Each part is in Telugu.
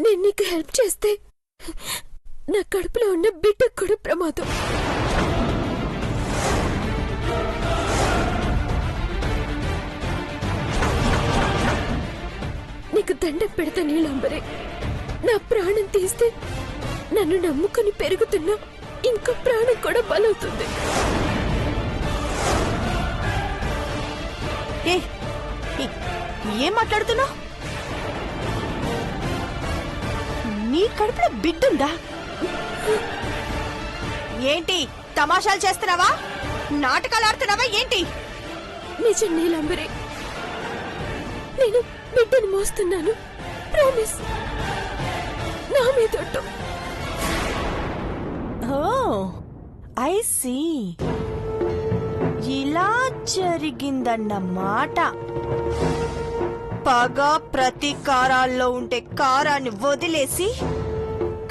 నేను నీకు హెల్ప్ చేస్తే నా కడుపులో ఉన్న బిడ్డకు కూడా ప్రమాదం. నీకు దండం పెడతా నీలాంబరే. నా ప్రాణం తీస్తే నన్ను నమ్ముకుని పెరుగుతున్నా ఇంకో ప్రాణం కూడా బలవుతుంది. ఏం మాట్లాడుతున్నావు? నీ కడుపులో బిడ్డుందా? ఏంటి తమాషాలు చేస్తున్నావా? నాటకాలు ఆడుతున్నావా ఏంటి? నిజం నీలాంబరే, నేను బిడ్డను మోస్తున్నాను. ప్రామిస్, నా మీదొట్టు. ఓ ఐ సీ, ఇలా జరిగిందన్నమాట. పగ ప్రతీకారాల్లో ఉండే కారాన్ని వదిలేసి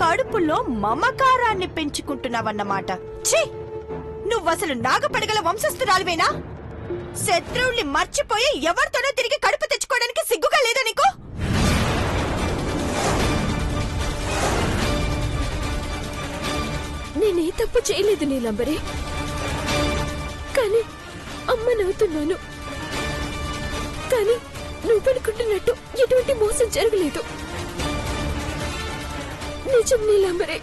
కడుపులో మమకారాన్ని పెంచుకుంటున్నావన్నమాట. ఛీ, నువ్వసలు నాగపడగల వంశస్థురాలివేనా? శత్రువుల్ని మర్చిపోయి ఎవరితోనో తిరిగి కడుపు తెచ్చుకోవడానికి సిగ్గుగా లేదా నీకు? నేనే తప్పు చేయలేదు నీలాంబరే, కానీ అమ్మనవుతున్నాను. కానీ నువ్వనుకుంటున్నట్టు ఎటువంటి మోసం జరగలేదు. నిజం నీలాంబరే.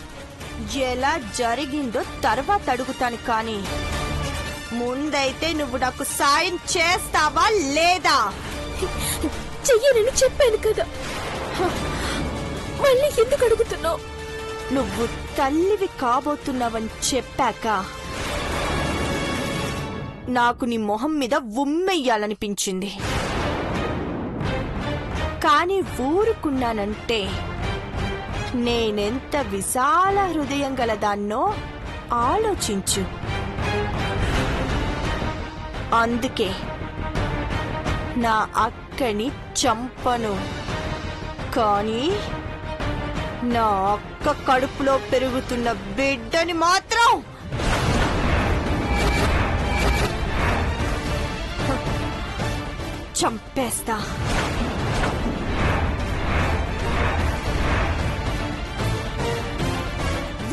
ఎలా జరిగిందో తర్వాత అడుగుతాను, కానీ ముందైతే నువ్వు నాకు సాయం చేస్తావా లేదా? చెయ్యనని చెప్పాను కదా, మళ్ళీ ఎందుకు అడుగుతున్నావు? నువ్వు తల్లివి కాబోతున్నావని చెప్పాక నాకు నీ మొహం మీద ఉమ్మెయ్యాలనిపించింది. కాని ఊరుకున్నానంటే నేనెంత విశాల హృదయం గలదాన్నో ఆలోచించు. అందుకే నా అక్కని చంపను, కానీ నా అక్క కడుపులో పెరుగుతున్న బిడ్డని మాత్రం చంపేస్తా.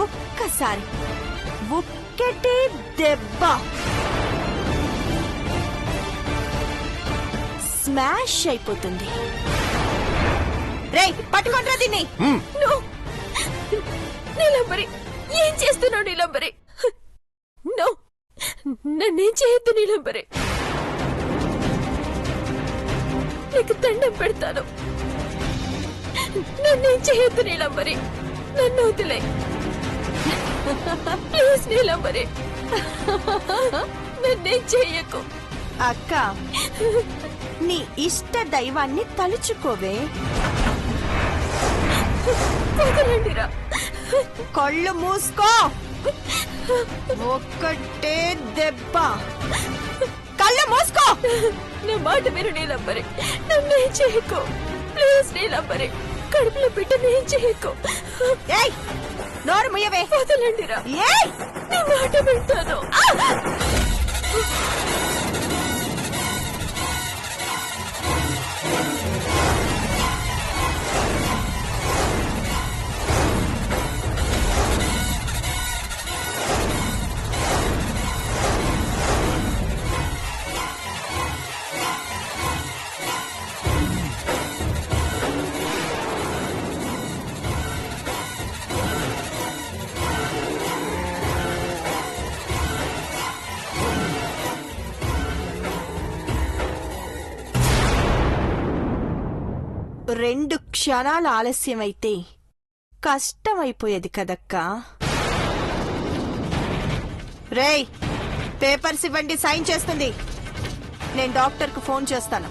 ఒక్కసారి ఒక్కటే దెబ్బ స్మాష్ అయిపోతుంది. రేయ్, పట్టుకుంటా దీన్ని. నీలాంబరి, ఏం చేస్తున్నావు నీలాంబరి? నో, నన్నేం చేయొద్దు నీలాంబరి. నీకు దండం పెడతాను. నన్నేం చేయొద్దు నీలాంబరి, నన్ను వదిలే ప్లీజ్ నీలాంబరి, నన్నేం చెయ్యకు. అక్క, నీ ఇష్ట దైవాన్ని తలుచుకోవే. వదలండిరా. కళ్ళు మూసుకో. ఒక్కటే దెబ్బ. కళ్ళు మూసుకో. నా మాట మీరు నీలాంబరి, నన్నేం చేయకు ప్లీజ్ నీలాంబరి. కడుపులో బిడ్డనేం చేయకు. ఏయ్, నోరు ముయ్యవే. వదలండిరా. ఏయ్, నీ మాట వింటాను. రెండు క్షణాల ఆలస్యమైతే కష్టమైపోయేది కదక్కా. రేయ్, పేపర్స్ ఇవ్వండి, సైన్ చేస్తుంది. నేను డాక్టర్కు ఫోన్ చేస్తాను.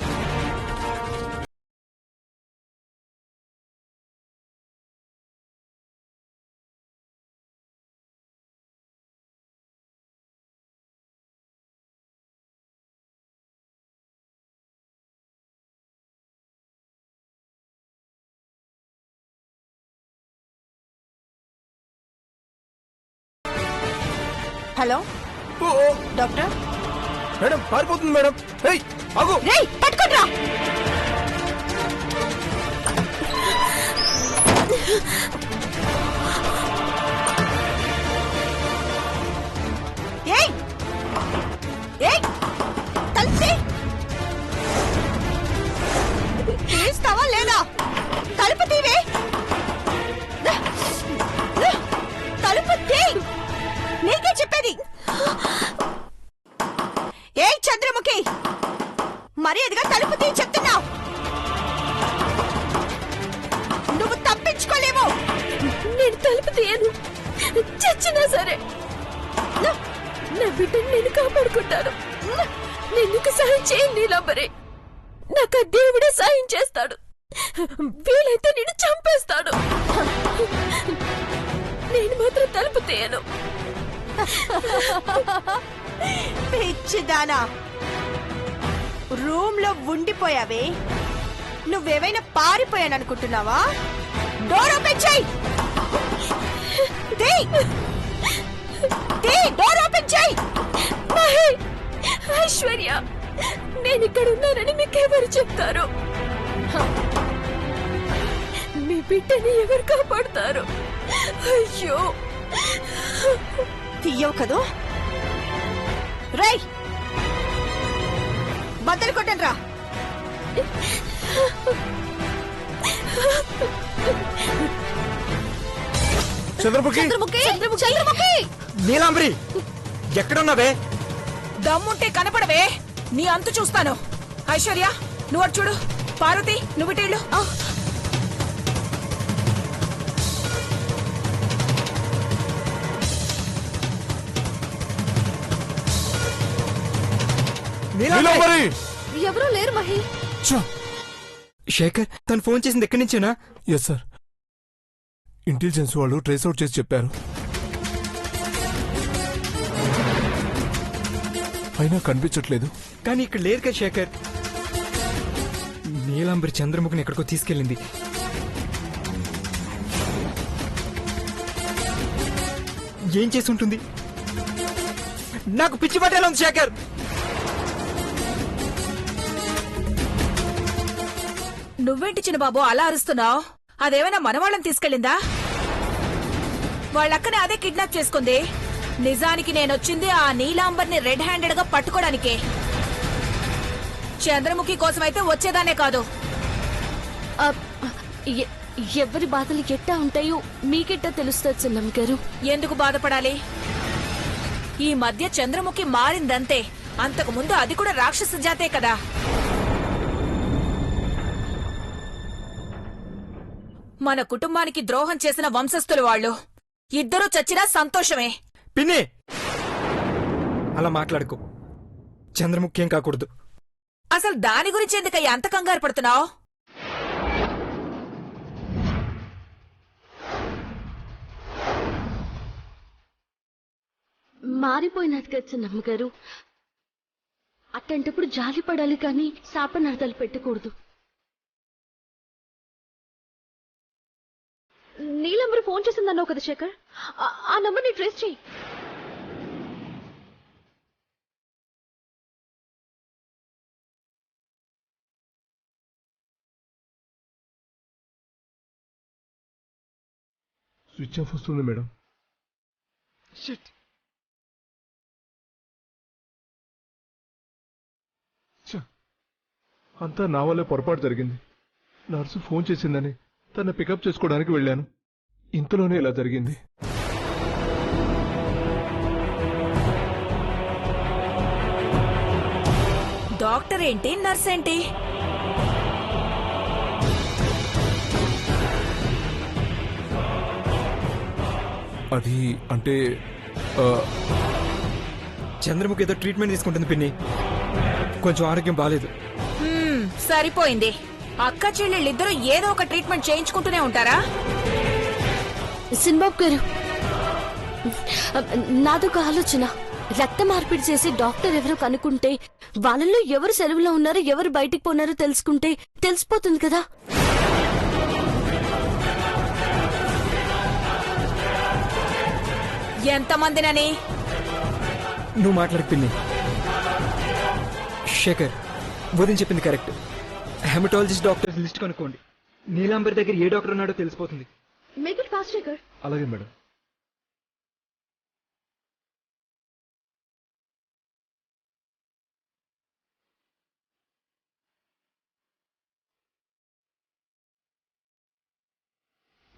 Hello doctor. మేడం, పారిపోతుంది మేడం. ఆగు. రేయ్, పట్టుకోట్రా. ఏయ్ ఏయ్ తలుపు తీస్తావా లేదా? తలుపు తీవే. తలుపు తీ. నీకే చెప్పేది. ఏయ్ చంద్రముఖి, మర్యాదగా తలుపు తీ చెప్తున్నావు. నువ్వు తప్పించుకోలేవు. నేను తలుపు తీయను. చచ్చినా సరే నా బిడ్డను నేను కాపాడుకుంటాను. నేను సాయం చేయను నీలంబరే. నాకు ఆ దేవుడే సాయం చేస్తాడు. వీలైతే నేను చంపేస్తాడు. నేను మాత్రం తలుపు తీయను. పిచ్చిదానా, రూమ్ లో ఉండిపోయావే. నువ్వేమైనా పారిపోయాననుకుంటున్నావా? డోర్ ఓపెన్ చెయ్యి. డోర్ ఓపెన్ చెయ్యి. ఐశ్వర్య, నేను ఇక్కడ ఉన్నానని మీకెవరు చెప్తారు? మీ బిడ్డని ఎవరు కాపాడుతారు? అయ్యో, తీయవు కదూ. రేయ్ బద్దలు కొట్టండి రా. చంద్రముఖి, నీలాంబరి ఎక్కడున్నావే? దమ్ముంటే కనపడవే, నీ అంతు చూస్తాను. ఐశ్వర్య, నువ్వు అటు చూడు. పార్వతి, నువ్వు ఇటేళ్ళు. నీలాంబరి! ఎవరూ లేరు మహి. శేఖర్, తను ఫోన్ చేసింది ఎక్కడి నుంచేనా? ఎస్ సార్, ఇంటెలిజెన్స్ వాళ్ళు ట్రేస్ అవుట్ చేసి చెప్పారు. అయినా కనిపించట్లేదు. కానీ ఇక్కడ లేరు కదా శేఖర్. నీలాంబరి చంద్రముఖిని ఎక్కడికో తీసుకెళ్ళింది. ఏం చేసి ఉంటుంది? నాకు పిచ్చి పట్టేలా ఉంది శేఖర్. నువ్వేంటి చిన్న బాబు అలా అరుస్తున్నావు? అదేమైనా మనవాళ్ళని తీసుకెళ్ళిందా? వాళ్ళక్కనే అదే కిడ్నాప్ చేసుకుంది. నిజానికి నేనొచ్చింది ఆ నీలాంబర్ని రెడ్ హ్యాండెడ్ గా పట్టుకోవడానికే. చంద్రముఖి కోసమైతే వచ్చేదానే కాదు. ఎవరి బాధలు ఎట్టా ఉంటాయో మీకెట్టా తెలుస్తుంది చిన్నమ్మ గారు. ఎందుకు బాధపడాలి? ఈ మధ్య చంద్రముఖి మారిందంతే. అంతకు ముందు అది కూడా రాక్షస జాతే కదా. మన కుటుంబానికి ద్రోహం చేసిన వంశస్థులు వాళ్ళు. ఇద్దరూ చచ్చినా సంతోషమే. పిన్ని, అలా మాట్లాడుకో. చంద్రముఖి ఏం కాకూడదు. అసలు దాని గురించి ఎందుకయ్యా అంత కంగారు పడుతున్నావు? మారిపోయినది కదా చిన్నమ్మ గారు. అట్టంటప్పుడు జాలి పడాలి కానీ శాపనార్థాలు పెట్టకూడదు. నీలంబరి ఫోన్ చేసిందన్నావు కదా శేఖర్, ఆ నంబర్ని ట్రేస్ చేయి. స్విచ్ ఆఫ్ వస్తుంది మేడం. అంతా నా వల్లే పొరపాటు జరిగింది. నర్సు ఫోన్ చేసిందని తన పికప్ చేసుకోవడానికి వెళ్ళాను. ఇంతలోనే ఇలా జరిగింది. డాక్టర్ ఏంటి, నర్స్ ఏంటి? అది అంటే చంద్రముఖి ఏదో ట్రీట్మెంట్ తీసుకుంటుంది పిన్ని. కొంచెం ఆరోగ్యం బాలేదు. సరిపోయింది. అక్క చెల్లెళ్ళిద్దరూ ఏదో ఒక ట్రీట్మెంట్ చేయించుకుంటూనే ఉంటారా? సిన్బాబు గారు, నాదొక ఆలోచన. రక్త మార్పిడి చేసి డాక్టర్ ఎవరో కనుక్కుంటే, వాళ్ళలో ఎవరు సెలవులో ఉన్నారో ఎవరు బయటికి పోన్నారో తెలుసుకుంటే తెలిసిపోతుంది కదా. ఎంతమందినని? నువ్వు మాట్లాడు పిన్ని. శేఖర్, వదిన చెప్పింది కరెక్ట్. హెమటాలజిస్ట్ డాక్టర్ లిస్ట్ కనుక్కోండి. నీలాంబరి దగ్గర ఏ డాక్టర్ ఉన్నాడో తెలిసిపోతుంది. Make it fast Shekhar. అలాగే మేడం.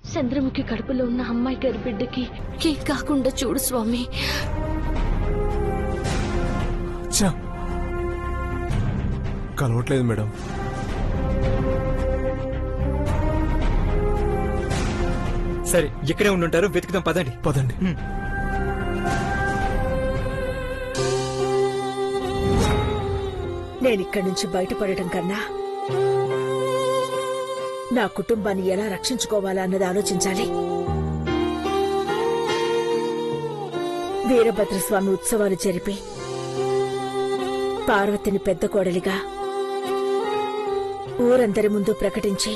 చంద్రముఖి కడుపులో ఉన్న అమ్మాయి గారి బిడ్డకి కేక్ కాకుండా చూడు స్వామి. కలవట్లేదు మేడం. సరే ఇక్కడే ఉండుంటారు, వెతుకుదాం పదండి. పదండి. నేనిక్కడి నుంచి బయటపడటం కన్నా నా కుటుంబాన్ని ఎలా రక్షించుకోవాలా అన్నది ఆలోచించాలి. వీరభద్రస్వామి ఉత్సవాలు జరిపి పార్వతిని పెద్ద కోడలిగా ఊరందరి ముందు ప్రకటించి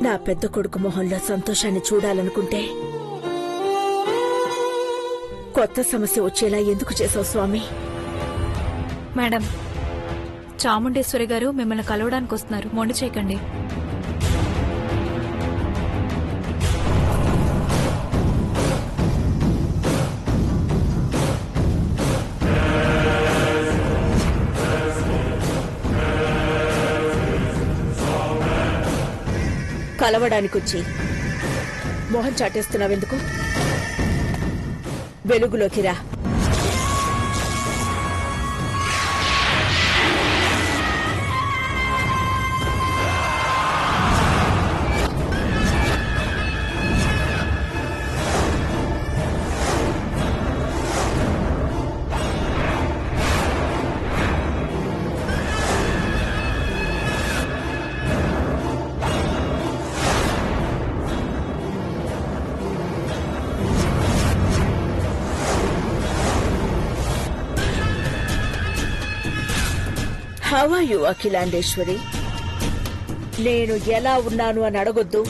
నా పెద్ద కొడుకు మొహంలో సంతోషాన్ని చూడాలనుకుంటే కొత్త సమస్య వచ్చేలా ఎందుకు చేసావు స్వామి? మేడం, చాముండేశ్వరి గారు మిమ్మల్ని కలవడానికి వస్తున్నారు, మొండి చేయకండి. కలవడానికొచ్చి మొహం చాటేస్తున్నావెందుకు? వెలుగులోకి రా. How are you Akhilandeshwari? నేను ఎలా ఉన్నాను అని అడగొద్దు.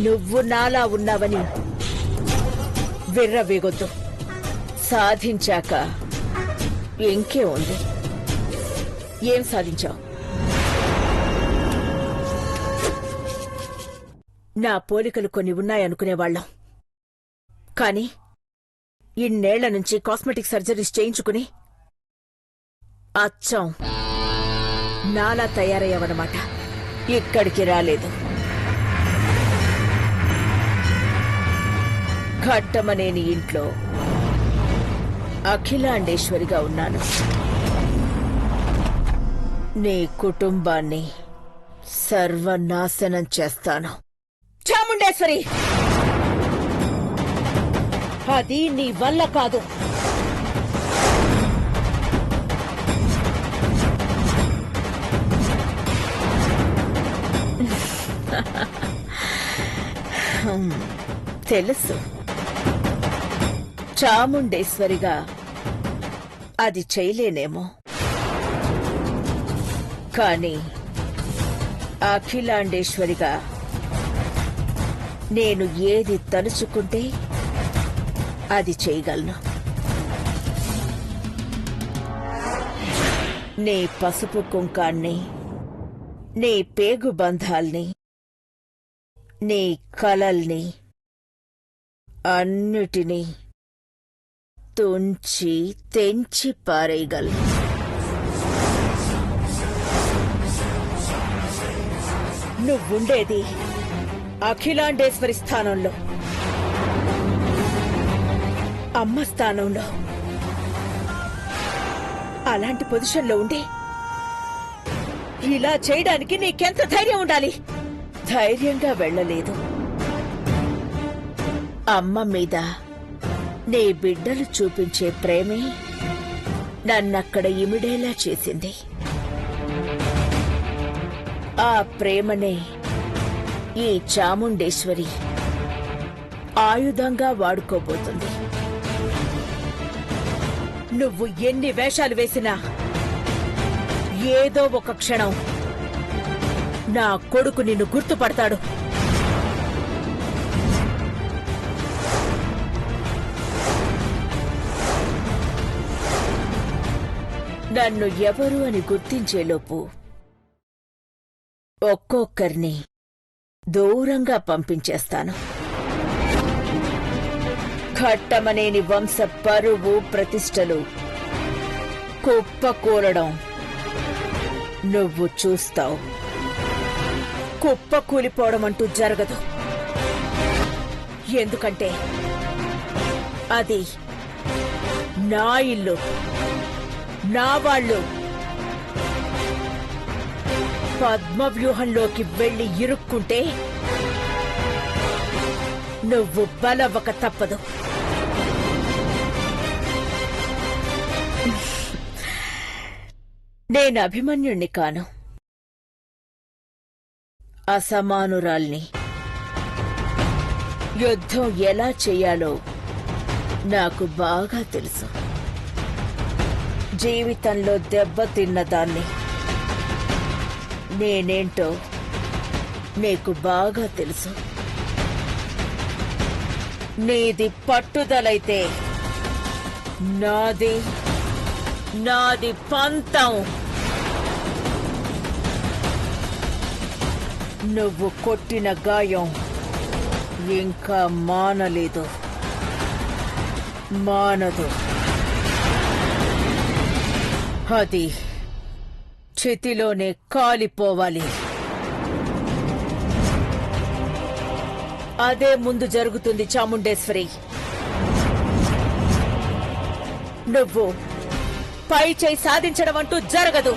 నువ్వు నాలా ఉన్నావని విర్రవీగొద్దు. సాధించాక ఇంకే ఉంది. ఏం సాధించావు? నా పోలికలు కొన్ని ఉన్నాయనుకునేవాళ్లం, కాని ఇన్నేళ్ల నుంచి కాస్మెటిక్ సర్జరీస్ చేయించుకుని అచ్చం నాలా తయారయ్యావన్నమాట. ఇక్కడికి రాలేదు, ఘట్టమనేని ఇంట్లో అఖిలాండేశ్వరిగా ఉన్నాను. నీ కుటుంబాన్ని సర్వనాశనం చేస్తాను. చాముండేశ్వరి, అది నీ వల్ల కాదు. తెలుసు, చాముండేశ్వరిగా అది చేయలేనేమో, కాని అఖిలాండేశ్వరిగా నేను ఏది తలుచుకుంటే అది చేయగలను. నీ పసుపు కుంకాన్ని, నీ పేగు బంధాల్ని, నీ కలల్ని అన్నిటినీ తుంచి తెంచి పారేయగలను. నువ్వుండేది అఖిలాండేశ్వరి స్థానంలో, అమ్మ స్థానంలో. అలాంటి పొజిషన్లో ఉండి ఇలా చేయడానికి నీకెంత ధైర్యం ఉండాలి? ధైర్యంగా వెళ్ళలేదు. అమ్మ మీద నీ బిడ్డలు చూపించే ప్రేమే నన్నక్కడ ఇమిడేలా చేసింది. ఆ ప్రేమనే ఈ చాముండేశ్వరి ఆయుధంగా వాడుకోబోతుంది. నువ్వు ఎన్ని వేషాలు వేసినా ఏదో ఒక క్షణం నా కొడుకు నిన్ను గుర్తుపడతాడు. నన్ను ఎవరు అని గుర్తించేలోపు ఒక్కొక్కరిని దూరంగా పంపించేస్తాను. ఘట్టమనేని వంశ పరువు ప్రతిష్టలు కుప్పకూలడం నువ్వు చూస్తావు. కుప్పకూలిపోవడం అంటూ జరగదు. ఎందుకంటే అది నా ఇల్లు, నా వాళ్ళు. పద్మవ్యూహంలోకి వెళ్లి ఇరుక్కుంటే నువ్వు బలవ్వక తప్పదు. నేను అభిమన్యుణ్ణి కాను, అసమానురాల్ని. యుద్ధం ఎలా చెయ్యాలో నాకు బాగా తెలుసు. జీవితంలో దెబ్బతిన్నదాన్ని. నేనేంటో నీకు బాగా తెలుసు. నీది పట్టుదలైతే నాది పంతం. నువ్వు కొట్టిన గాయం ఇంకా మానలేదు, మానదు. అది చితిలోనే కాలిపోవాలి. అదే ముందు జరుగుతుంది చాముండేశ్వరి. నువ్వు పై చేయి సాధించడం అంటూ జరగదు.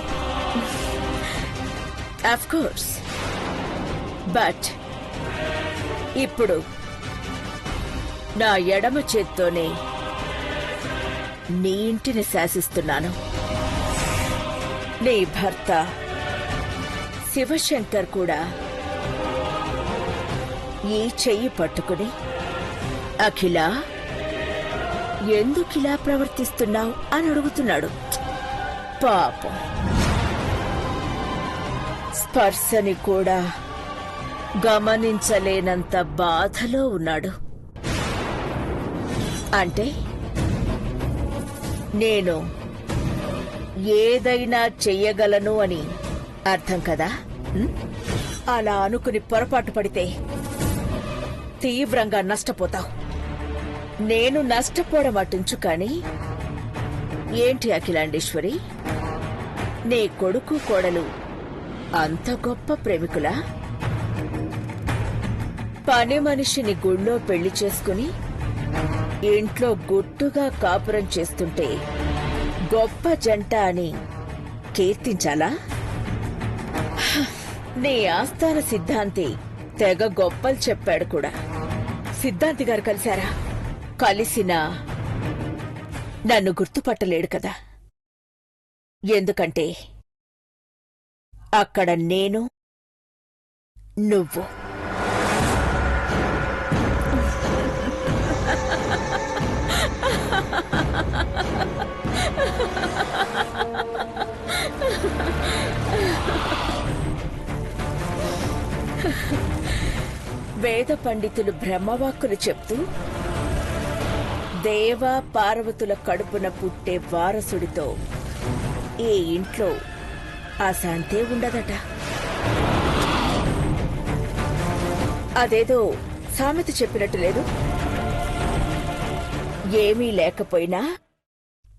ఆఫ్ కోర్స్, బట్ ఇప్పుడు నా ఎడమ చేత్తోనే నీ ఇంటిని శాసిస్తున్నాను. నీ భర్త శివశంకర్ కూడా ఈ చెయ్యి పట్టుకుని, అఖిల ఎందుకిలా ప్రవర్తిస్తున్నావు అని అడుగుతున్నాడు. పాపం, స్పర్శని కూడా గమనించలేనంత బాధలో ఉన్నాడు. అంటే నేను ఏదైనా చెయ్యగలను అని అర్థం కదా? అలా అనుకుని పొరపాటు పడితే తీవ్రంగా నష్టపోతావు. నేను నష్టపోవడం అటుంచు కాని, ఏంటి అఖిలాండేశ్వరి, నీ కొడుకు కోడలు అంత గొప్ప ప్రేమికులా? పని మనిషిని గుళ్ళో పెళ్లి చేసుకుని ఇంట్లో గుట్టుగా కాపురం చేస్తుంటే గొప్ప జంట అని కీర్తించాలా? నీ ఆస్థాన సిద్ధాంతి తెగ గొప్పలు చెప్పాడు కూడా. సిద్ధాంతి గారు కలిశారా? కలిసినా నన్ను గుర్తుపట్టలేడు కదా. ఎందుకంటే అక్కడ నేను, నువ్వు. వేద పండితులు బ్రహ్మవాక్కులు చెప్తూ దేవ పార్వతుల కడుపున పుట్టే వారసుడితో ఈ ఇంట్లో అశాంతే ఉండదట. అదేదో సామెత చెప్పినట్టు లేదు. ఏమీ లేకపోయినా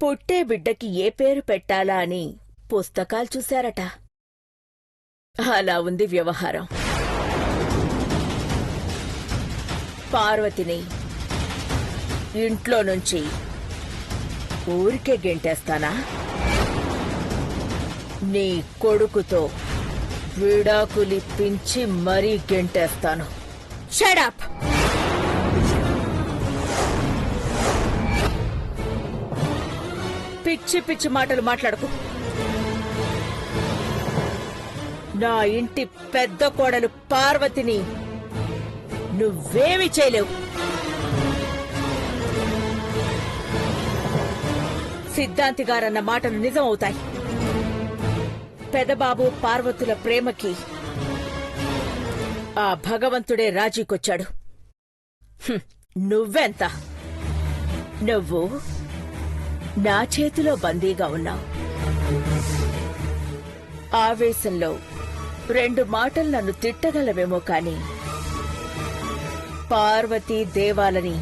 పుట్టే బిడ్డకి ఏ పేరు పెట్టాలా అని పుస్తకాలు చూశారట. అలా ఉంది వ్యవహారం. పార్వతిని ఇంట్లో నుంచి ఊరికే గెంటేస్తానా? నీ కొడుకుతో విడాకులిప్పించి మరీ గెంటేస్తాను. Shut up! పిచ్చి పిచ్చి మాటలు మాట్లాడకు. నా ఇంటి పెద్ద కోడలు పార్వతిని నువ్వేమీ చేయలేవు. సిద్ధాంతి గారన్న మాటలు నిజం అవుతాయి. పెదబాబు పార్వతుల ప్రేమకి ఆ భగవంతుడే రాజీకొచ్చాడు. నువ్వెంత? నువ్వు నా చేతిలో బందీగా ఉన్నావు. ఆవేశంలో 2 మాటలు నన్ను తిట్టగలవేమో కాని పార్వతీ దేవాలని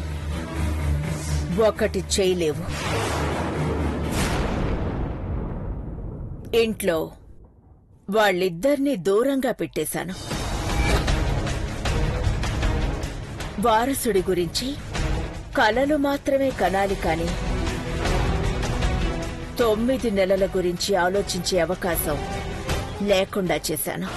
ఒకటి చేయలేవు. ఇంట్లో వాళ్ళిద్దరినీ దూరంగా పెట్టేశాను. వారసుడి గురించి కలలు మాత్రమే కనాలి కాని 9 నెలల గురించి ఆలోచించే అవకాశం లేకుండా చేశాను.